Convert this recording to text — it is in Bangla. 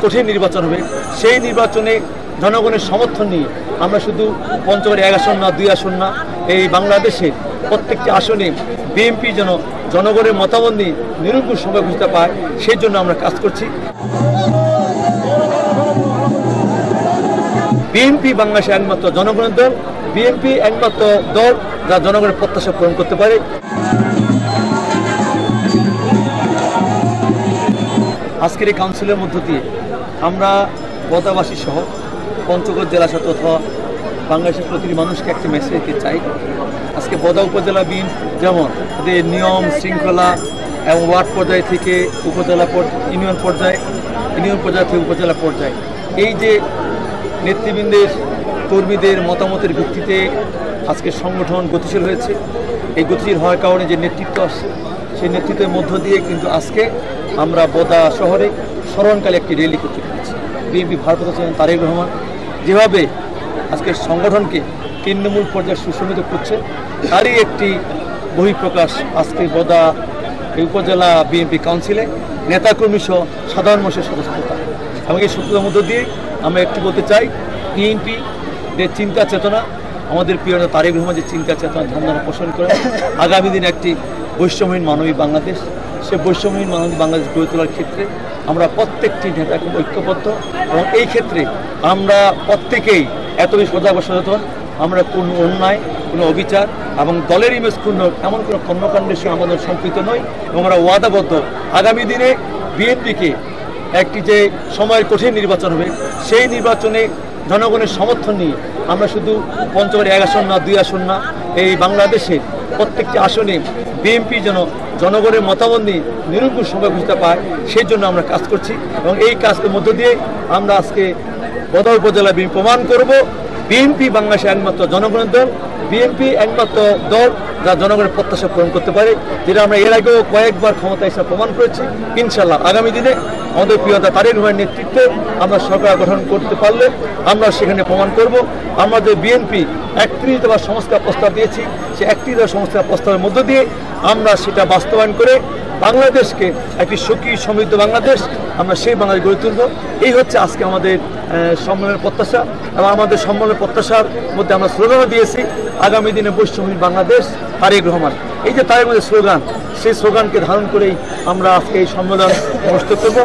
কঠিন নির্বাচন হবে, সেই নির্বাচনে জনগণের সমর্থন নিয়ে আমরা শুধু পঞ্চগড়ে 1 আসন না 2 আসন না, এই বাংলাদেশে প্রত্যেকটি আসনে বিএনপি যেন জনগণের মতামত নিয়ে নিরঙ্কুশ সমাবেশতা পায়, সেই জন্য আমরা কাজ করছি। বিএনপি বাংলাদেশের একমাত্র জনগণের দল, বিএনপি একমাত্র দল যা জনগণের প্রত্যাশা পূরণ করতে পারে। আজকের এই কাউন্সিলের মধ্য দিয়ে আমরা বদাবাসী সহ পঞ্চগড় জেলা সহ অথবা বাংলাদেশের প্রতিটি মানুষকে একটা মেসেজ দিতে চাই। আজকে বদা উপজেলা যেমন তাদের নিয়ম শৃঙ্খলা এবং ওয়ার্ড পর্যায় থেকে উপজেলা ইউনিয়ন পর্যায় থেকে উপজেলা পর্যায়ে এই যে নেতৃবৃন্দের কর্মীদের মতামতের ভিত্তিতে আজকে সংগঠন গতিশীল হয়েছে। এই গতিশীল হওয়ার কারণে যে নেতৃত্ব আসছে, সেই নেতৃত্বের মধ্য দিয়ে কিন্তু আজকে আমরা বদা শহরে স্মরণকালে একটি র্যালি করতে পেরেছি। বিএনপি ভারপ্রাপ্ত চেয়ারম্যান তারেক রহমান যেভাবে আজকের সংগঠনকে তৃণমূল পর্যায়ে সুশোভিত করছে, তারই একটি বহিঃপ্রকাশ আজকে বদা উপজেলা বিএনপি কাউন্সিলে নেতাকর্মী সহ সাধারণ মানুষের সদস্যতা। এবং এই সত্যতার মধ্য দিয়ে আমরা একটি বলতে চাই, বিএনপি যে চিন্তা চেতনা, আমাদের প্রিয় নেতা তারেক রহমান যে চিন্তা চেতনা ধারণা পোষণ করে আগামী দিন একটি বৈষম্যহীন মানবিক বাংলাদেশ, সে বৈষম্যহীন মানবিক বাংলাদেশ গড়ে তোলার ক্ষেত্রে আমরা প্রত্যেকটি নেতা খুব ঐক্যবদ্ধ। এবং এই ক্ষেত্রে আমরা প্রত্যেকেই এত বেশি সজাগ সচেতন, আমরা কোনো অন্যায়, কোনো অবিচার এবং দলের ইমেজ ক্ষুণ্ণ এমন কোনো কর্মকাণ্ডের সঙ্গে আমাদের সম্পৃক্ত নয়। এবং আমরা ওয়াদাবদ্ধ আগামী দিনে বিএনপিকে একটি যে সময়ের কঠিন নির্বাচন হবে, সেই নির্বাচনে জনগণের সমর্থন নিয়ে আমরা শুধু পঞ্চগড়ে 1 আসন না 2 আসন না, এই বাংলাদেশে প্রত্যেকটি আসনে বিএনপি যেন জনগণের মতামত নিয়ে নিরঙ্কুশ সমাবেশতা পায়, সেই জন্য আমরা কাজ করছি। এবং এই কাজের মধ্য দিয়ে আমরা আজকে বদা উপজেলা বিএনপি প্রমাণ করব, বিএনপি বাংলাদেশের একমাত্র জনগণের দল, বিএনপি একমাত্র দল যা জনগণের প্রত্যাশা পূরণ করতে পারে, যেটা আমরা এর আগেও কয়েকবার ক্ষমতা হিসাবে প্রমাণ করেছি। ইনশাল্লাহ আগামী দিনে আমাদের প্রিয় নেতা তারেক রহমানের নেতৃত্বে আমরা সরকার গঠন করতে পারলে আমরা সেখানে প্রমাণ করব আমরা যে বিএনপি 31 দফা সংস্কার প্রস্তাব দিয়েছি, সেই 31 দফা সংস্কার প্রস্তাবের মধ্য দিয়ে আমরা সেটা বাস্তবায়ন করে বাংলাদেশকে একটি সুখী সমৃদ্ধ বাংলাদেশ, আমরা সেই বাংলাদেশ গড়ে তুলব। এই হচ্ছে আজকে আমাদের সম্মেলনের প্রত্যাশা। এবং আমাদের সম্মেলনের প্রত্যাশার মধ্যে আমরা স্লোগানও দিয়েছি, আগামী দিনে বৈষম্যহীন বাংলাদেশ তারেক রহমান। এই যে তারেক রহমানের স্লোগান, সেই স্লোগানকে ধারণ করেই আমরা আজকে এই সম্মেলন অনুষ্ঠিত করব।